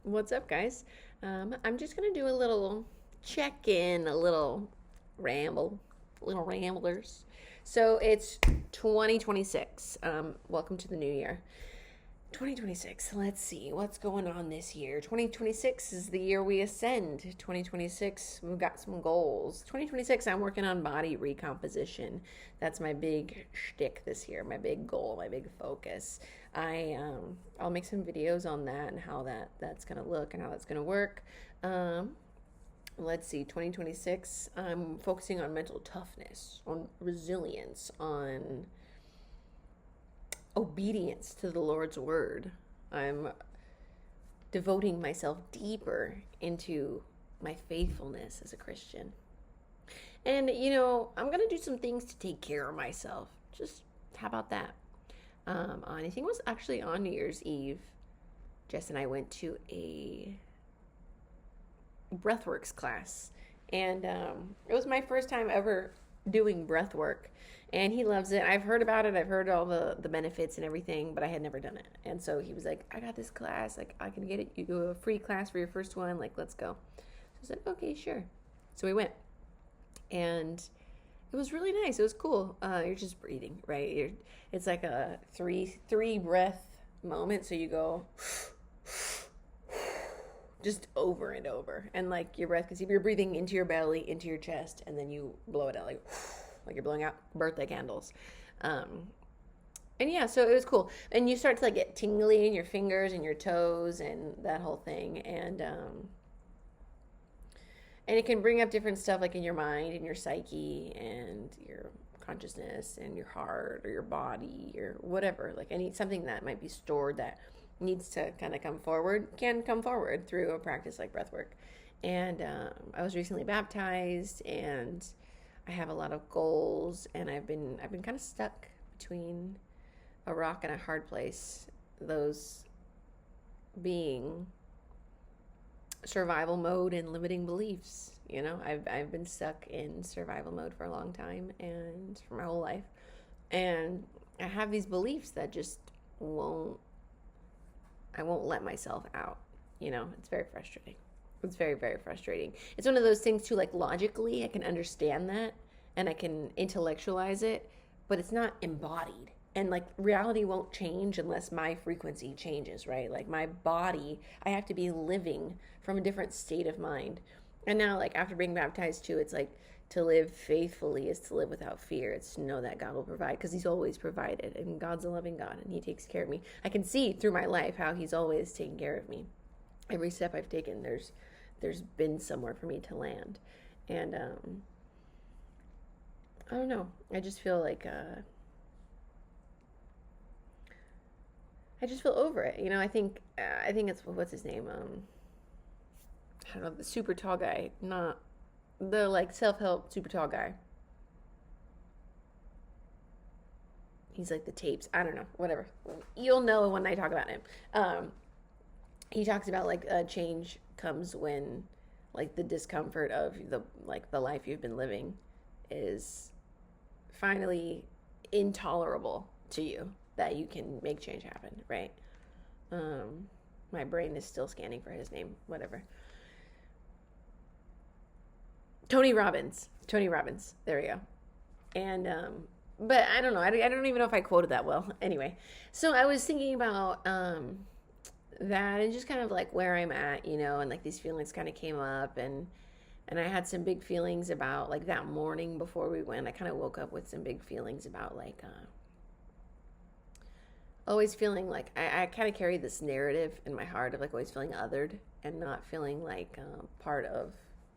What's up, guys? I'm just gonna do a little check-in, a little ramble, little ramblers. So it's 2026. Welcome to the new year. 2026. Let's see what's going on this year. 2026 is the year we ascend. 2026, we've got some goals. 2026, I'm working on body recomposition. That's my big shtick this year, my big goal, my big focus. I'll make some videos on that and how that's gonna look and how that's gonna work. Let's see, 2026, I'm focusing on mental toughness, on resilience, on obedience to the Lord's word. I'm devoting myself deeper into my faithfulness as a Christian. And, I'm going to do some things to take care of myself. Just how about that? I think it was actually on New Year's Eve. Jess and I went to a breathworks class. And it was my first time ever doing breath work, and he loves it. I've heard about it. I've heard all the benefits and everything, but I had never done it. And so he was like, I got this class, like I can get it, you do a free class for your first one, like let's go. So I said, okay, sure. So we went, and it was really nice. It was cool. You're just breathing, right? It's like a three breath moment. So you go just over and over, and like your breath, because if you're breathing into your belly, into your chest, and then you blow it out like you're blowing out birthday candles. And yeah, so it was cool, and you start to like get tingly in your fingers and your toes and that whole thing, and it can bring up different stuff like in your mind and your psyche and your consciousness and your heart or your body or whatever, like any something that might be stored that needs to kind of come forward can come forward through a practice like breath work. And I was recently baptized, and I have a lot of goals, and I've been kind of stuck between a rock and a hard place, those being survival mode and limiting beliefs. I've been stuck in survival mode for a long time and for my whole life, and I have these beliefs that just won't I won't let myself out. It's very frustrating. It's very, very frustrating. It's one of those things too, like logically, I can understand that and I can intellectualize it, but it's not embodied. And like reality won't change unless my frequency changes, right? Like my body, I have to be living from a different state of mind. And now, like after being baptized too, it's like to live faithfully is to live without fear. It's to know that God will provide, because he's always provided, and God's a loving God and he takes care of me. I can see through my life how he's always taken care of me. Every step I've taken, there's been somewhere for me to land. And I don't know, I just feel like I just feel over it. I think it's, what's his name, I don't know, the super tall guy, not the like self-help super tall guy. He's like the tapes. I don't know, whatever. You'll know when I talk about him. He talks about like change comes when like the discomfort of the life you've been living is finally intolerable to you, that you can make change happen, right? My brain is still scanning for his name, whatever. Tony Robbins. There we go. And but I don't know. I don't even know if I quoted that well. Anyway, so I was thinking about that, and just kind of like where I'm at, and like these feelings kind of came up, and I had some big feelings about like that morning before we went. I kind of woke up with some big feelings about like always feeling like I kind of carry this narrative in my heart of like always feeling othered and not feeling like part of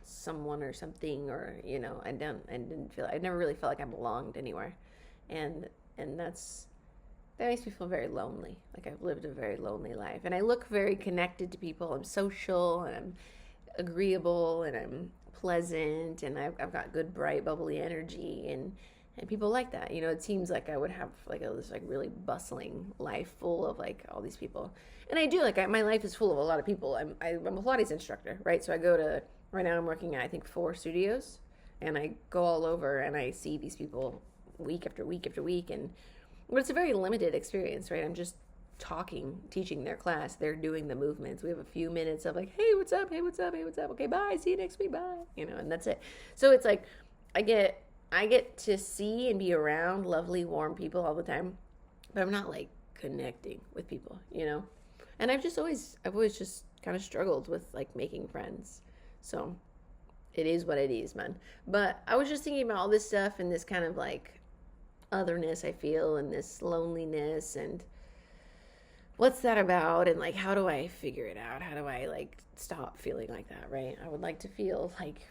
someone or something, or I never really felt like I belonged anywhere, and that makes me feel very lonely. Like I've lived a very lonely life, and I look very connected to people. I'm social, and I'm agreeable, and I'm pleasant, and I've got good bright bubbly energy, and people like that. It seems like I would have like this like really bustling life full of like all these people, and I do. Like my life is full of a lot of people. I'm a Pilates instructor, right? So I go to, right now I'm working at I think 4 studios, and I go all over and I see these people week after week after week, but it's a very limited experience, right? I'm just teaching their class, they're doing the movements. We have a few minutes of like, hey, what's up? Hey, what's up? Hey, what's up? Okay, bye. See you next week. Bye. And that's it. So it's like I get to see and be around lovely, warm people all the time, but I'm not like connecting with people. And I've always just kind of struggled with like making friends. So it is what it is, man. But I was just thinking about all this stuff and this kind of like otherness I feel and this loneliness and what's that about, and like how do I figure it out? How do I like stop feeling like that, right? I would like to feel like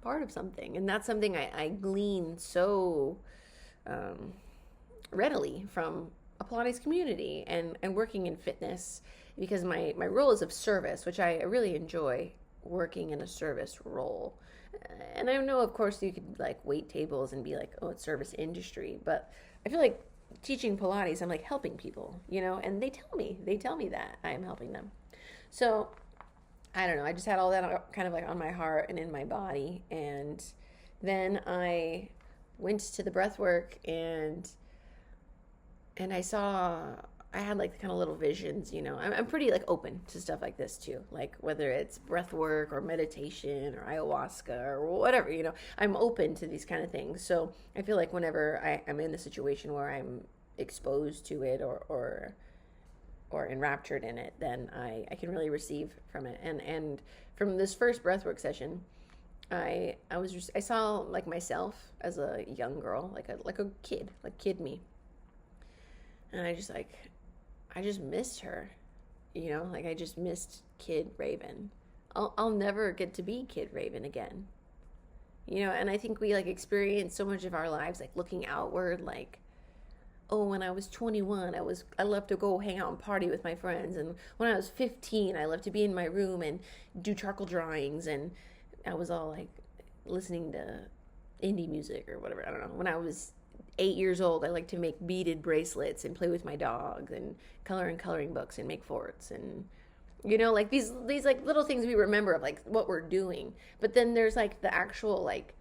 part of something, and that's something I glean so readily from a Pilates community and working in fitness, because my role is of service, which I really enjoy working in a service role. And I know, of course, you could like wait tables and be like, oh, it's service industry, but I feel like teaching Pilates, I'm like helping people, and they tell me that I am helping them. So I don't know. I just had all that kind of like on my heart and in my body. And then I went to the breath work and I had like kind of little visions, I'm pretty like open to stuff like this too. Like whether it's breath work or meditation or ayahuasca or whatever, I'm open to these kind of things. So I feel like whenever I'm in a situation where I'm exposed to it or enraptured in it, then I can really receive from it. And from this first breathwork session, I saw like myself as a young girl, like a kid, like kid me. And I just missed her, like I just missed Kid Raven. I'll never get to be Kid Raven again. And I think we like experience so much of our lives like looking outward, like, oh, when I was 21, I loved to go hang out and party with my friends. And when I was 15, I loved to be in my room and do charcoal drawings. And I was all like listening to indie music or whatever. I don't know. When I was 8 years old, I liked to make beaded bracelets and play with my dogs and color in coloring books and make forts. And, like these like little things we remember of like what we're doing. But then there's like the actual like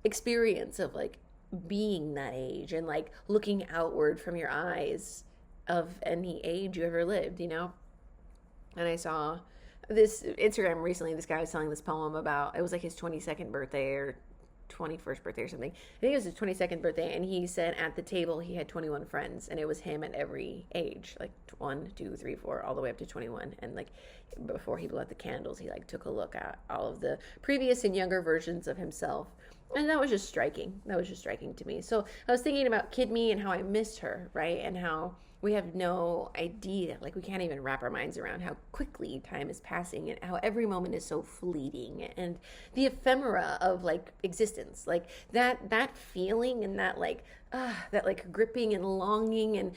experience of like being that age and like looking outward from your eyes of any age you ever lived, And I saw this Instagram recently, this guy was telling this poem about, it was like his 22nd birthday or 21st birthday or something. I think it was his 22nd birthday, and he said at the table he had 21 friends, and it was him at every age, like 1, 2, 3, 4, all the way up to 21. And like before he blew out the candles, he like took a look at all of the previous and younger versions of himself. And that was just striking. That was just striking to me. So I was thinking about Kid Me and how I missed her, right? And how we have no idea, like we can't even wrap our minds around how quickly time is passing and how every moment is so fleeting, and the ephemera of like existence, like that feeling and that like gripping and longing and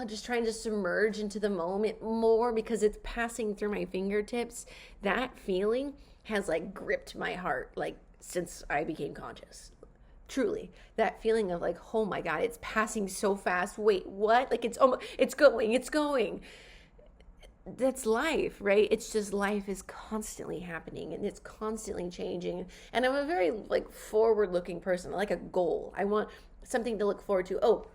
just trying to submerge into the moment more because it's passing through my fingertips. That feeling has like gripped my heart like since I became conscious. Truly, that feeling of like, oh my God, it's passing so fast. Wait, what? Like it's going. That's life, right? It's just life is constantly happening and it's constantly changing. And I'm a very like forward-looking person. I like a goal. I want something to look forward to. Oh,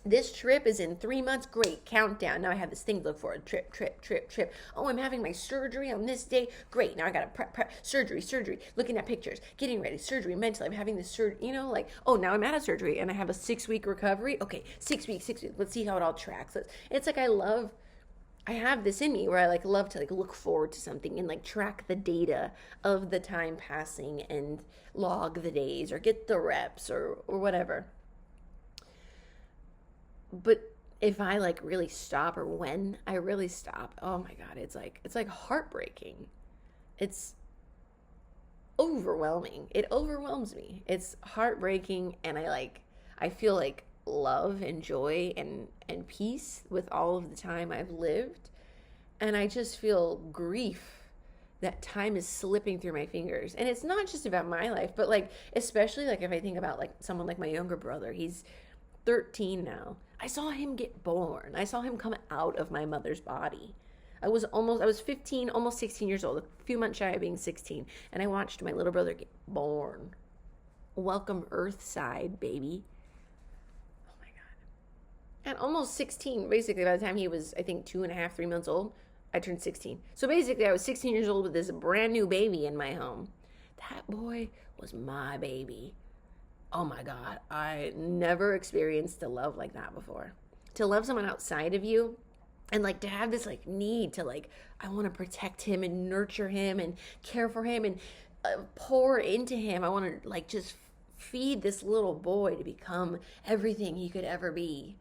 this trip is in 3 months. Great. Countdown. Now I have this thing to look forward to. Trip. Oh, I'm having my surgery on this day. Great. Now I got to prep. Surgery. Looking at pictures. Getting ready. Surgery. Mentally. I'm having this surgery. Like, oh, now I'm out of surgery and I have a 6-week recovery. Okay. 6 weeks. Let's see how it all tracks. It's like I have this in me where I like love to like look forward to something and like track the data of the time passing and log the days or get the reps or whatever. But if I like really stop, or when I really stop, oh my God, it's like heartbreaking. It's overwhelming. It overwhelms me. It's heartbreaking, and I feel like love and joy and peace with all of the time I've lived. And I just feel grief that time is slipping through my fingers. And it's not just about my life, but like especially like if I think about like someone like my younger brother, he's 13 now. I saw him get born. I saw him come out of my mother's body. I was 15, almost 16 years old, a few months shy of being 16, and I watched my little brother get born. Welcome Earthside, baby. Oh my God. at almost 16, basically by the time he was, I think, 2.5, 3 months old, I turned 16. So basically I was 16 years old with this brand new baby in my home. That boy was my baby. Oh my God, I never experienced a love like that before. To love someone outside of you, and like to have this like need to like, I want to protect him and nurture him and care for him and pour into him. I want to like just feed this little boy to become everything he could ever be.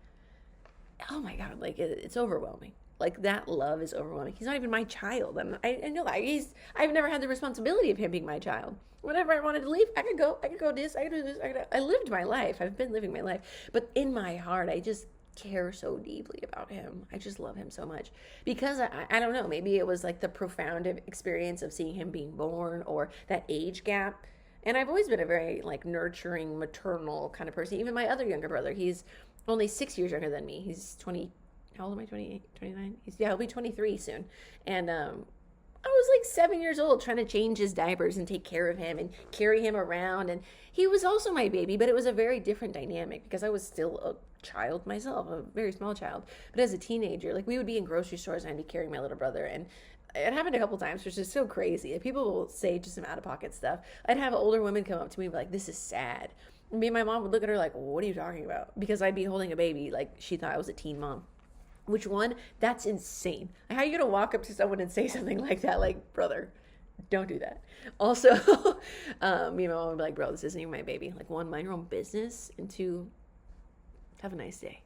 Oh my God, like it's overwhelming. Like that love is overwhelming. He's not even my child. I know that. I've never had the responsibility of him being my child. Whenever I wanted to leave, I could go this, I could do this, I lived my life. I've been living my life. But in my heart, I just care so deeply about him. I just love him so much. Because I don't know, maybe it was like the profound experience of seeing him being born or that age gap. And I've always been a very like nurturing, maternal kind of person. Even my other younger brother, he's only 6 years younger than me. He's 20. How old am I? 28, 29? He'll be 23 soon. And I was like 7 years old trying to change his diapers and take care of him and carry him around. And he was also my baby, but it was a very different dynamic because I was still a child myself, a very small child. But as a teenager, like we would be in grocery stores and I'd be carrying my little brother, and it happened a couple times, which is so crazy. People will say just some out-of-pocket stuff. I'd have older women come up to me and be like, this is sad. And me and my mom would look at her like, what are you talking about? Because I'd be holding a baby like she thought I was a teen mom. Which one? That's insane. How are you going to walk up to someone and say something like that? Like, brother, don't do that. Also, me and my mom would be like, bro, this isn't even my baby. Like, one, mind your own business, and two, have a nice day.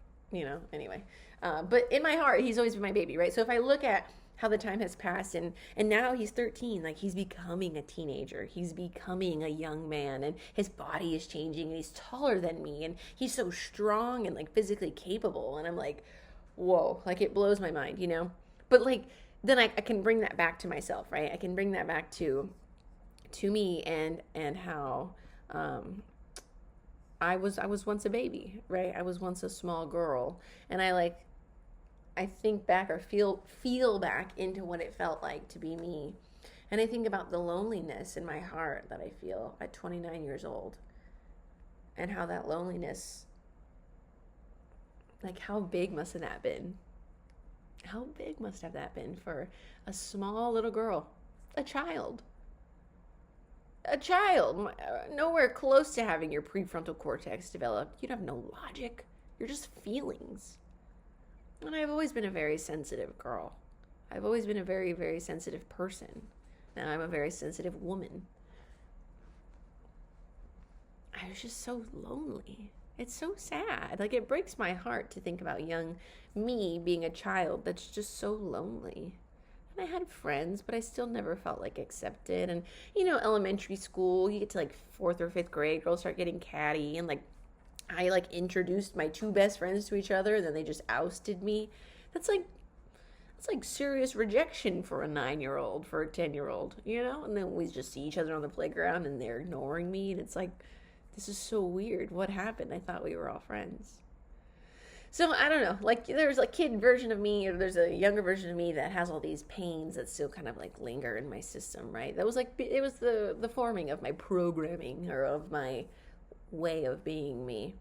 Anyway. But in my heart, he's always been my baby, right? So if I look at how the time has passed and now he's 13, like he's becoming a teenager. He's becoming a young man, and his body is changing, and he's taller than me, and he's so strong and like physically capable. And I'm like, whoa, like it blows my mind, but like then I can bring that back to myself, right? I can bring that back to me and how I was once a baby, right? I was once a small girl, and I think back or feel back into what it felt like to be me. And I think about the loneliness in my heart that I feel at 29 years old, and how that loneliness, like how big must have that been? How big must have that been for a small little girl, a child, nowhere close to having your prefrontal cortex developed. You have no logic. You're just feelings. And I've always been a very sensitive girl. I've always been a very, very sensitive person. Now I'm a very sensitive woman. I was just so lonely. It's so sad. Like, it breaks my heart to think about young me being a child that's just so lonely. And I had friends, but I still never felt like accepted. And, elementary school, you get to like 4th or 5th grade, girls start getting catty. And like, I like introduced my 2 best friends to each other, and then they just ousted me. That's like serious rejection for a 9-year-old, for a 10-year-old, And then we just see each other on the playground and they're ignoring me. And it's like, this is so weird. What happened? I thought we were all friends. So I don't know, like there's a kid version of me, or there's a younger version of me that has all these pains that still kind of like linger in my system, right? That was like, it was the forming of my programming, or of my way of being me.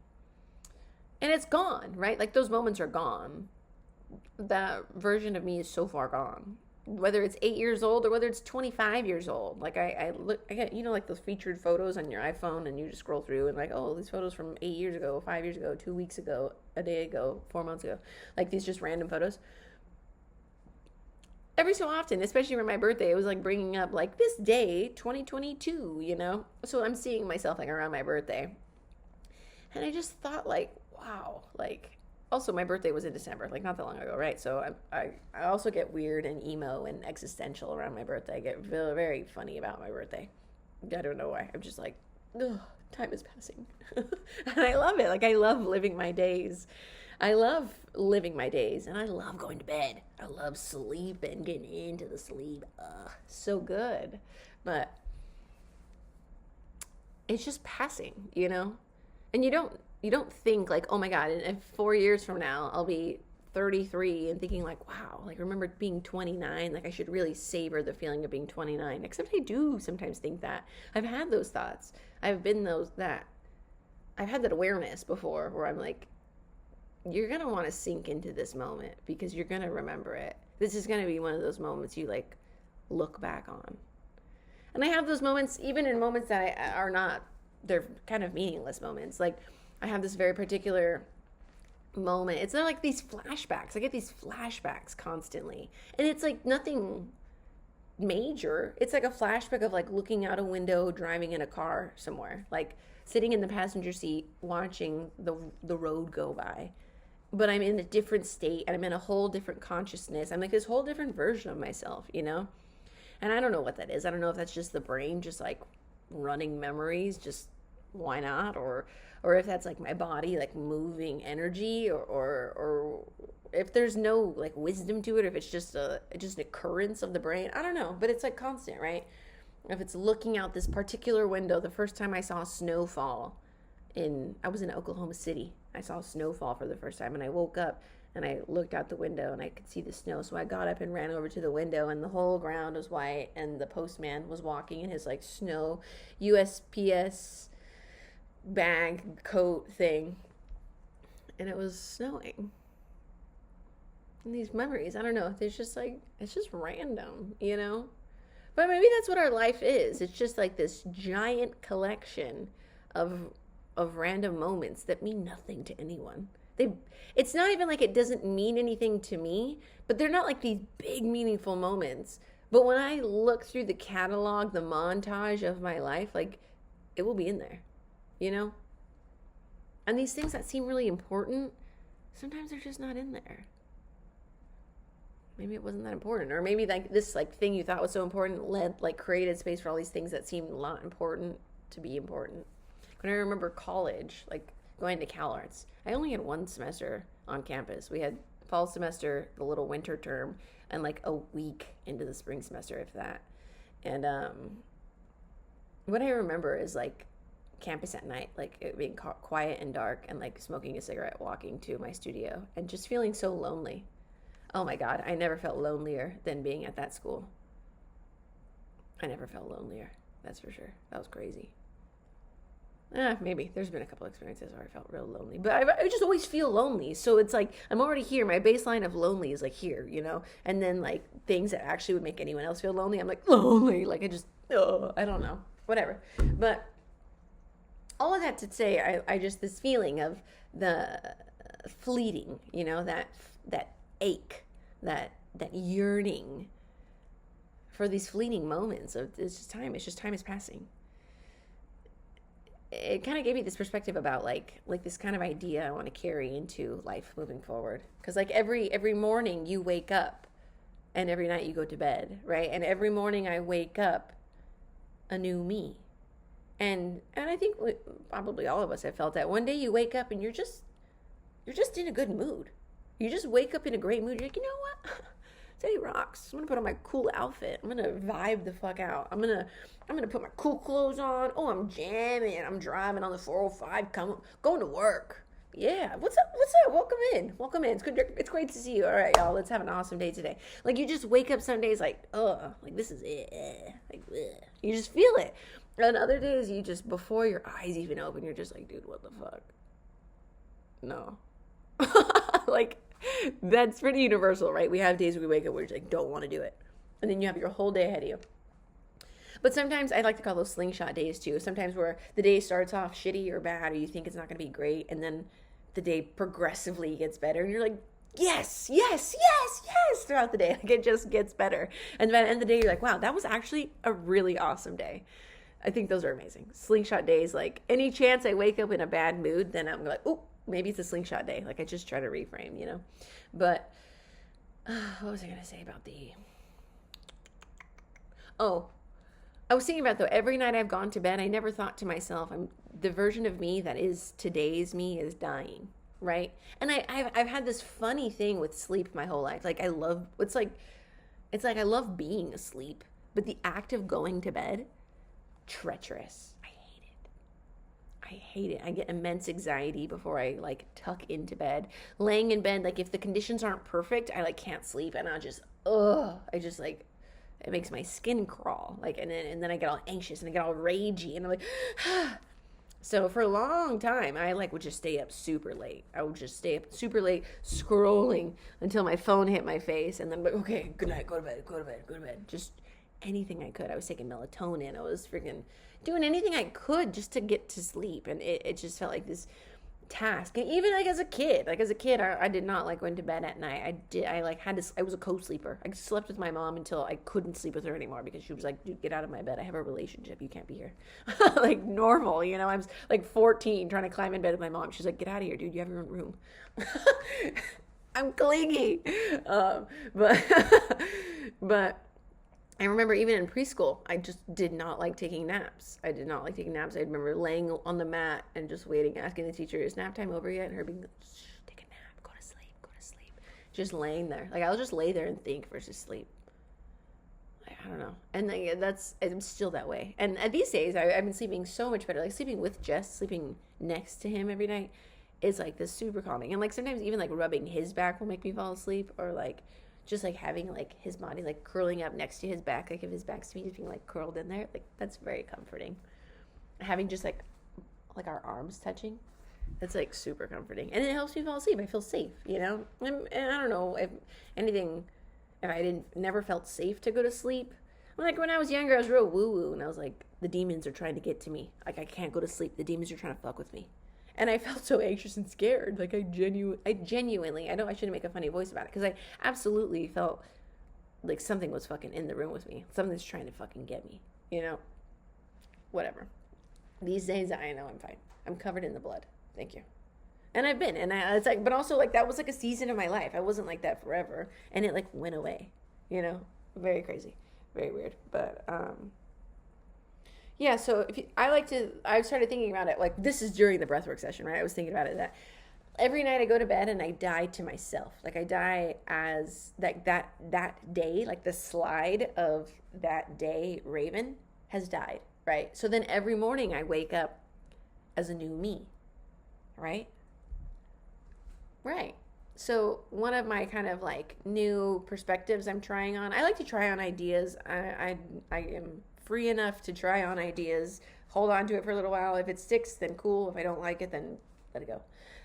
And it's gone, right? Like those moments are gone. That version of me is so far gone. Whether it's 8 years old or whether it's 25 years old. Like I get, like those featured photos on your iPhone, and you just scroll through and like, oh, these photos from 8 years ago, 5 years ago, 2 weeks ago, a day ago, 4 months ago. Like these just random photos. Every so often, especially for my birthday, it was like bringing up like this day, 2022, So I'm seeing myself like around my birthday. And I just thought like, wow, like, also, my birthday was in December, like not that long ago, right? So I also get weird and emo and existential around my birthday. I get very, very funny about my birthday. I don't know why. I'm just like, ugh, time is passing. And I love it. Like, I love living my days. And I love going to bed. I love sleep and getting into the sleep. So good. But it's just passing, And you don't think like, oh my God, in 4 years from now, I'll be 33 and thinking like, wow, like remember being 29, like I should really savor the feeling of being 29. Except I do sometimes think that. I've had those thoughts. I've had that awareness before where I'm like, you're going to want to sink into this moment because you're going to remember it. This is going to be one of those moments you like look back on. And I have those moments, even in moments that are not, they're kind of meaningless moments. Like I have this very particular moment. It's not like these flashbacks. I get these flashbacks constantly. And it's like nothing major. It's like a flashback of like looking out a window, driving in a car somewhere, like sitting in the passenger seat, watching the road go by. But I'm in a different state and I'm in a whole different consciousness. I'm like this whole different version of myself, you know? And I don't know what that is. I don't know if that's just the brain just like running memories, just why not? Or if that's like my body like moving energy, or if there's no like wisdom to it, or if it's just an occurrence of the brain. I don't know, but it's like constant, right? If it's looking out this particular window, the first time I saw snowfall I was in Oklahoma City. I saw snowfall for the first time and I woke up and I looked out the window and I could see the snow. So I got up and ran over to the window and the whole ground was white and the postman was walking in his like snow USPS bag coat thing. And it was snowing. And these memories, I don't know, there's just like, it's just random, you know? But maybe that's what our life is. It's just like this giant collection of random moments that mean nothing to anyone. It's not even like it doesn't mean anything to me, but they're not like these big meaningful moments. But when I look through the catalog, the montage of my life, like it will be in there, you know? And these things that seem really important, sometimes they're just not in there. Maybe it wasn't that important, or maybe like this like thing you thought was so important created space for all these things that seemed not important to be important. When I remember college, like going to Cal Arts, I only had one semester on campus. We had fall semester, the little winter term, and like a week into the spring semester, if that. And what I remember is like campus at night, like it being quiet and dark, and like smoking a cigarette, walking to my studio, and just feeling so lonely. Oh my God, I never felt lonelier than being at that school. I never felt lonelier, that's for sure. That was crazy. Maybe there's been a couple experiences where I felt real lonely, but I just always feel lonely. So it's like I'm already here. My baseline of lonely is like here, you know. And then like things that actually would make anyone else feel lonely, I'm like lonely. Like I don't know, whatever. But all of that to say, I just this feeling of the fleeting, you know, that ache, that yearning for these fleeting moments of it's just time is passing. It kind of gave me this perspective about like this kind of idea I want to carry into life moving forward. Because like every morning you wake up and every night you go to bed, right? And every morning I wake up a new me. And I think probably all of us have felt that. One day you wake up and you're just in a good mood. You just wake up in a great mood. You're like, you know what? Today rocks. I'm gonna put on my cool outfit. I'm gonna vibe the fuck out. I'm gonna put my cool clothes on. Oh, I'm jamming. I'm driving on the 405, going to work. Yeah. What's up? Welcome in. It's good. It's great to see you. All right, y'all. Let's have an awesome day today. Like you just wake up some days like, like this is it. Like ugh. You just feel it. And other days you just before your eyes even open, you're just like, dude, what the fuck? No. Like that's pretty universal, right? We have days where we wake up where you just like don't want to do it. And then you have your whole day ahead of you. But sometimes I like to call those slingshot days too. Sometimes where the day starts off shitty or bad, or you think it's not going to be great, and then the day progressively gets better, and you're like, yes, throughout the day. Like it just gets better. And by the end of the day, you're like, wow, that was actually a really awesome day. I think those are amazing. Slingshot days, like any chance I wake up in a bad mood, then I'm like, oh, maybe it's a slingshot day. Like I just try to reframe, you know. But what was I going to say about I was thinking about though, every night I've gone to bed, I never thought to myself, the version of me that is today's me is dying, right? And I've had this funny thing with sleep my whole life. Like I love being asleep, but the act of going to bed, treacherous. I hate it. I get immense anxiety before I like tuck into bed. Laying in bed, like if the conditions aren't perfect, I like can't sleep, and it makes my skin crawl. Like and then I get all anxious and I get all ragey and I'm like So for a long time, I like would just stay up super late. I would just stay up super late, scrolling until my phone hit my face, and then okay, good night, go to bed, go to bed, go to bed. Just anything I could. I was taking melatonin. I was freaking doing anything I could just to get to sleep, and it just felt like this task. And even like as a kid, I did not like going to bed at night. I was a co-sleeper. I slept with my mom until I couldn't sleep with her anymore because she was like, dude, get out of my bed, I have a relationship, you can't be here. Like normal, you know. I was like 14 trying to climb in bed with my mom. She's like, get out of here, dude, you have your own room. I'm clingy. But but I remember even in preschool, I just did not like taking naps. I did not like taking naps. I remember laying on the mat and just waiting, asking the teacher, is nap time over yet? And her being like, shh, take a nap, go to sleep, go to sleep. Just laying there. Like, I'll just lay there and think versus sleep. I don't know. And I'm still that way. And these days, I've been sleeping so much better. Like, sleeping with Jess, sleeping next to him every night is like this super calming. And like sometimes even like rubbing his back will make me fall asleep, or like just like having like his body like curling up next to his back, like if his back's to me, just being like curled in there, like that's very comforting. Having just like our arms touching, that's like super comforting, and it helps me fall asleep. I feel safe, you know. And I don't know if I didn't never felt safe to go to sleep. Like when I was younger, I was real woo woo, and I was like, the demons are trying to get to me. Like I can't go to sleep. The demons are trying to fuck with me. And I felt so anxious and scared. Like I genuinely, I know I shouldn't make a funny voice about it, because I absolutely felt like something was fucking in the room with me. Something's trying to fucking get me, you know? Whatever. These days, I know I'm fine. I'm covered in the blood. Thank you. And I've been, it's like, but also like that was like a season of my life. I wasn't like that forever. And it like went away, you know? Very crazy. Very weird. But, yeah, so I started thinking about it, like this is during the breathwork session, right? I was thinking about it that every night I go to bed and I die to myself. Like I die as that day, like the slide of that day, Raven, has died, right? So then every morning I wake up as a new me, right? Right. So one of my kind of like new perspectives I'm trying on, I like to try on ideas. I am free enough to try on ideas, hold on to it for a little while. If it sticks, then cool. If I don't like it, then let it go.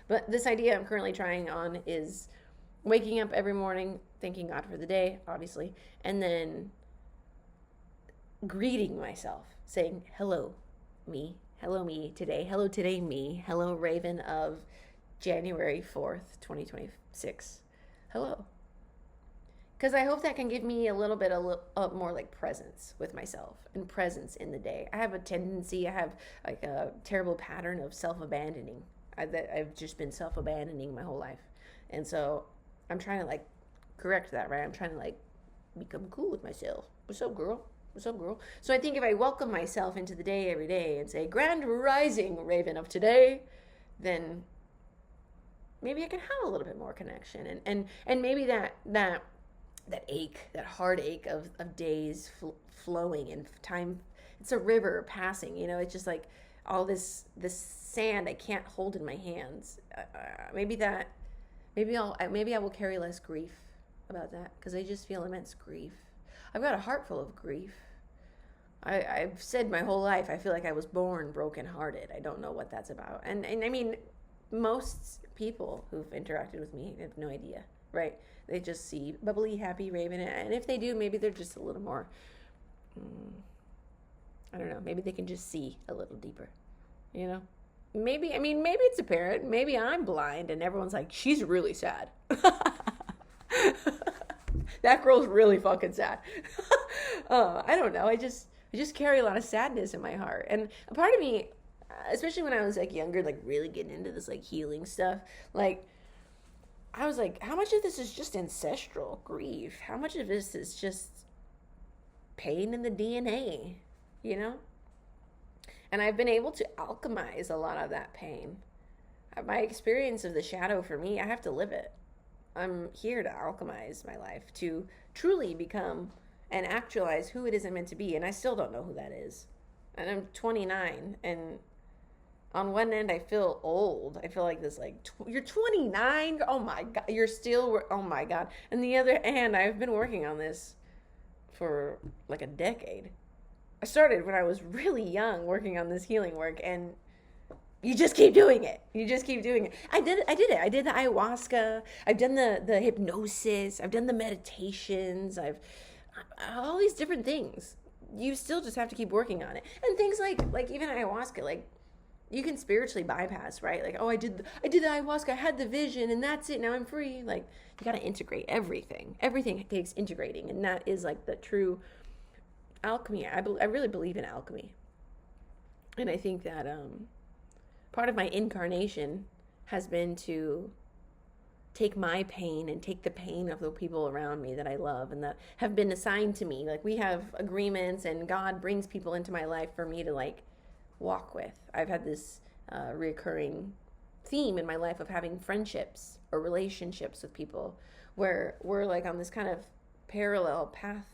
But this idea I'm currently trying on is waking up every morning, thanking God for the day, obviously, and then greeting myself, saying, hello, me today. Hello, today, me. Hello, Raven of January 4th, 2026. Hello. Because I hope that can give me a little bit of more like presence with myself and presence in the day. I have like a terrible pattern of self-abandoning. I've just been self-abandoning my whole life. And so I'm trying to like correct that, right? I'm trying to like become cool with myself. What's up, girl? What's up, girl? So I think if I welcome myself into the day every day and say, grand rising, Raven of today, then maybe I can have a little bit more connection. And maybe that ache, that heartache of days flowing and time, it's a river passing, you know. It's just like all this sand I can't hold in my hands. Maybe I will carry less grief about that, because I just feel immense grief. I've got a heart full of grief. I've said my whole life I feel like I was born brokenhearted. I don't know what that's about. And I mean, most people who've interacted with me have no idea, right? They just see bubbly, happy Raven, and if they do, maybe they're just a little more, I don't know, maybe they can just see a little deeper, you know? Maybe it's apparent. Maybe I'm blind and everyone's like, she's really sad. That girl's really fucking sad. I don't know. I just carry a lot of sadness in my heart. And a part of me, especially when I was like younger, like really getting into this like healing stuff, like I was like, how much of this is just ancestral grief? How much of this is just pain in the DNA, you know? And I've been able to alchemize a lot of that pain. My experience of the shadow, for me, I have to live it. I'm here to alchemize my life, to truly become and actualize who it is I'm meant to be. And I still don't know who that is. And I'm 29, and on one end, I feel old. I feel like this, like, you're 29? Oh my God. You're still, oh my God. And the other hand, I've been working on this for like a decade. I started when I was really young working on this healing work, and You just keep doing it. You just keep doing it. I did it. I did the ayahuasca. I've done the hypnosis. I've done the meditations. I've all these different things. You still just have to keep working on it. And things like even ayahuasca, like you can spiritually bypass, right? Like, oh, I did the ayahuasca. I had the vision, and that's it. Now I'm free. Like, you got to integrate everything. Everything takes integrating, and that is like the true alchemy. I really believe in alchemy, and I think that part of my incarnation has been to take my pain and take the pain of the people around me that I love and that have been assigned to me. Like, we have agreements, and God brings people into my life for me to like walk with. I've had this recurring theme in my life of having friendships or relationships with people where we're like on this kind of parallel path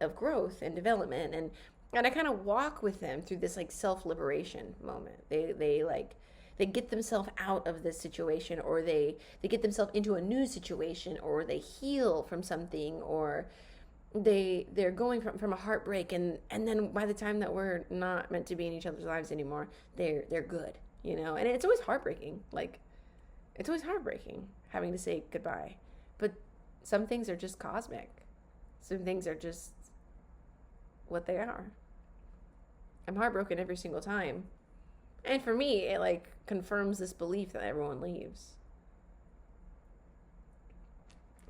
of growth and development, and I kind of walk with them through this like self-liberation moment. They get themselves out of this situation, or they get themselves into a new situation, or they heal from something, or they're going from a heartbreak, and then by the time that we're not meant to be in each other's lives anymore, they're good, you know. And it's always heartbreaking. Like, it's always heartbreaking having to say goodbye. But some things are just cosmic. Some things are just what they are. I'm heartbroken every single time. And for me, it like confirms this belief that everyone leaves.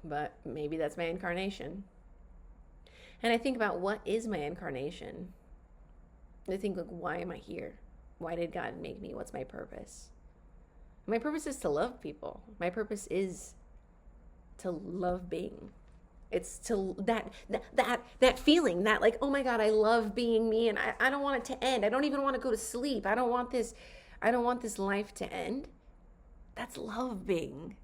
But maybe that's my incarnation. And I think about, what is my incarnation? I think, like, why am I here? Why did God make me? What's my purpose? My purpose is to love people. My purpose is to love being. It's to that feeling that like, oh my God, I love being me, and I don't want it to end. I don't even want to go to sleep. I don't want this life to end. That's love being.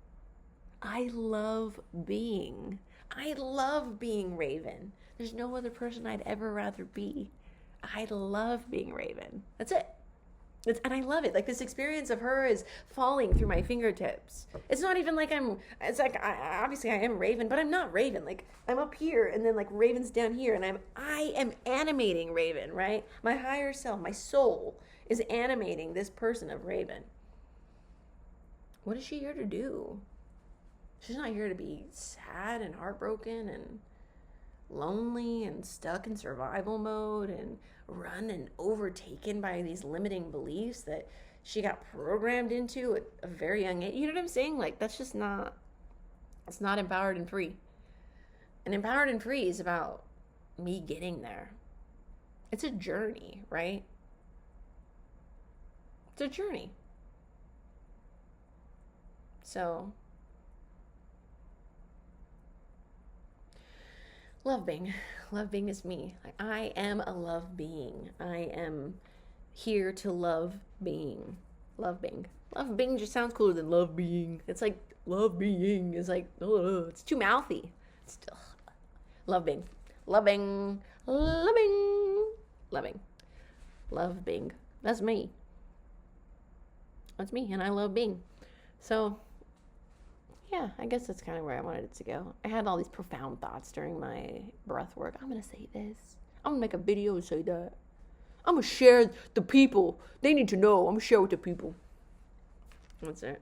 I love being. I love being Raven. There's no other person I'd ever rather be. I love being Raven. That's it. And I love it. Like, this experience of her is falling through my fingertips. It's not even like it's like, obviously I am Raven, but I'm not Raven. Like, I'm up here, and then like Raven's down here, and I am animating Raven, right? My higher self, my soul is animating this person of Raven. What is she here to do? She's not here to be sad and heartbroken and lonely and stuck in survival mode and run and overtaken by these limiting beliefs that she got programmed into at a very young age. You know what I'm saying? Like, that's just not, it's not empowered and free. And empowered and free is about me getting there. It's a journey, right? It's a journey. So, love being. Love being is me. Like, I am a love being. I am here to love being. Love being. Love being just sounds cooler than love being. It's like, love being is like, it's too mouthy. It's still love being. Loving. Loving. Loving. Love being. That's me. That's me, and I love being. So, yeah, I guess that's kind of where I wanted it to go. I had all these profound thoughts during my breath work. I'm going to say this. I'm going to make a video and say that. I'm going to share the people. They need to know. I'm going to share with the people. That's it.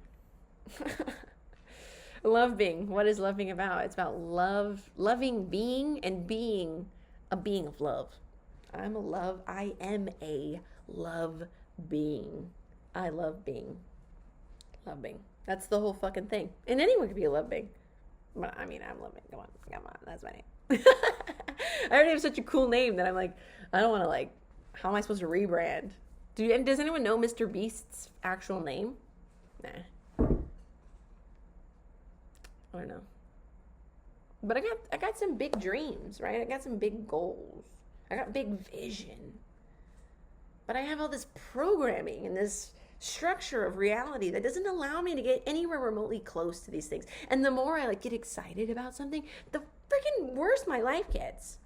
Love being. What is loving about? It's about loving being, and being a being of love. I am a love being. I love being. Love being. That's the whole fucking thing. And anyone could be a love being. But I mean, I'm loving. Come on. That's my name. I already have such a cool name that I'm like, I don't want to like, how am I supposed to rebrand? Does anyone know Mr. Beast's actual name? Nah. I don't know. But I got some big dreams, right? I got some big goals. I got big vision. But I have all this programming and this structure of reality that doesn't allow me to get anywhere remotely close to these things. And the more I like get excited about something, the freaking worse my life gets.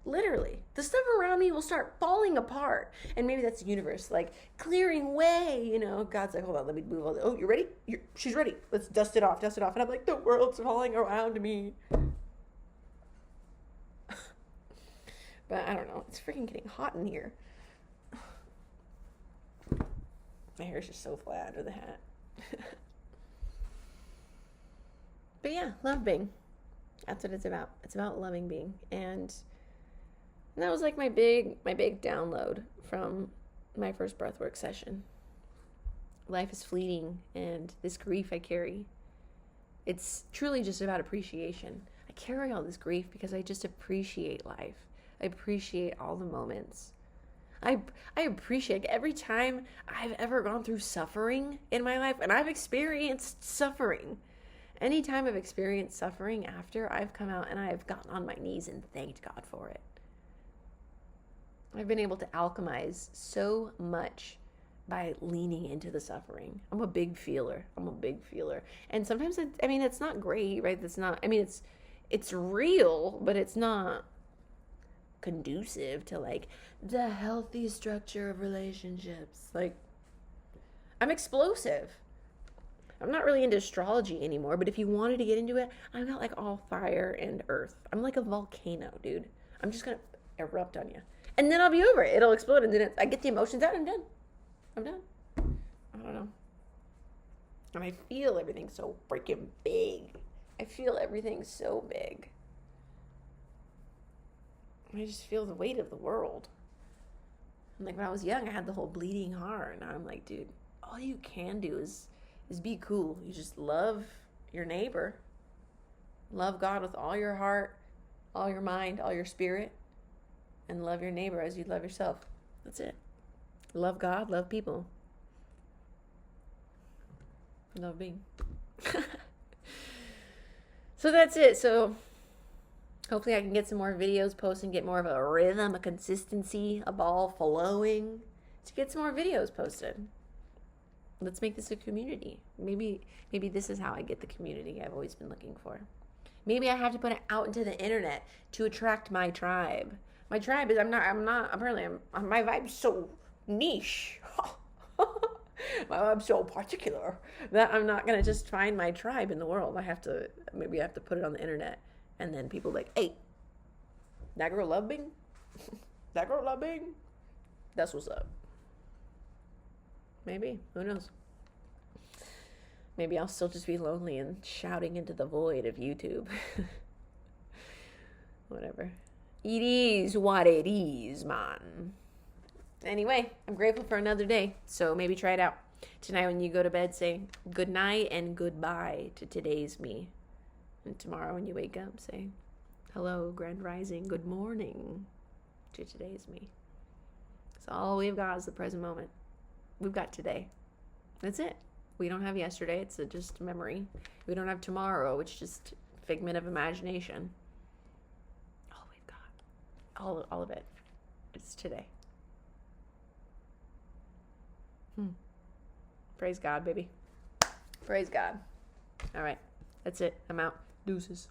Literally, the stuff around me will start falling apart. And maybe that's the universe like clearing way, you know. God's like, hold on, let me move all this. Oh, you ready? She's ready. Let's dust it off. And I'm like, the world's falling around me. But I don't know, it's freaking getting hot in here. My hair's just so flat under the hat. But yeah, love being. That's what it's about. It's about loving being. And that was like my big download from my first breathwork session. Life is fleeting, and this grief I carry, it's truly just about appreciation. I carry all this grief because I just appreciate life. I appreciate all the moments. I appreciate every time I've ever gone through suffering in my life, and I've experienced suffering. Anytime I've experienced suffering after, I've come out and I've gotten on my knees and thanked God for it. I've been able to alchemize so much by leaning into the suffering. I'm a big feeler. And sometimes it's not great, right? It's real, but it's not conducive to like the healthy structure of relationships. Like, I'm explosive. I'm not really into astrology anymore, but if you wanted to get into it, I'm not like all fire and earth. I'm like a volcano, dude. I'm just gonna erupt on you. And then I'll be over it. It'll explode, and then I get the emotions out, and I'm done. I don't know. And I feel everything so freaking big. I feel everything so big. I just feel the weight of the world. And like when I was young, I had the whole bleeding heart. Now I'm like, dude, all you can do is be cool. You just love your neighbor. Love God with all your heart, all your mind, all your spirit. And love your neighbor as you love yourself. That's it. Love God, love people. Love being. So that's it. So hopefully I can get some more videos posted, get more of a rhythm, a consistency, a ball flowing to get some more videos posted. Let's make this a community. Maybe this is how I get the community I've always been looking for. Maybe I have to put it out into the internet to attract my tribe. My tribe is, my vibe's so niche. I'm so particular that I'm not going to just find my tribe in the world. Maybe I have to put it on the internet. And then people like, hey, that girl LUVBING? That girl LUVBING? That's what's up. Maybe. Who knows? Maybe I'll still just be lonely and shouting into the void of YouTube. Whatever. It is what it is, man. Anyway, I'm grateful for another day. So maybe try it out. Tonight when you go to bed, say good night and goodbye to today's me. And tomorrow when you wake up, say hello, grand rising, good morning to today's me. So all we've got is the present moment. We've got today. That's it. We don't have yesterday. It's just memory. We don't have tomorrow. It's just figment of imagination. All we've got. All of it. It's today. Praise God, baby. Praise God. All right. That's it. I'm out. Deuces.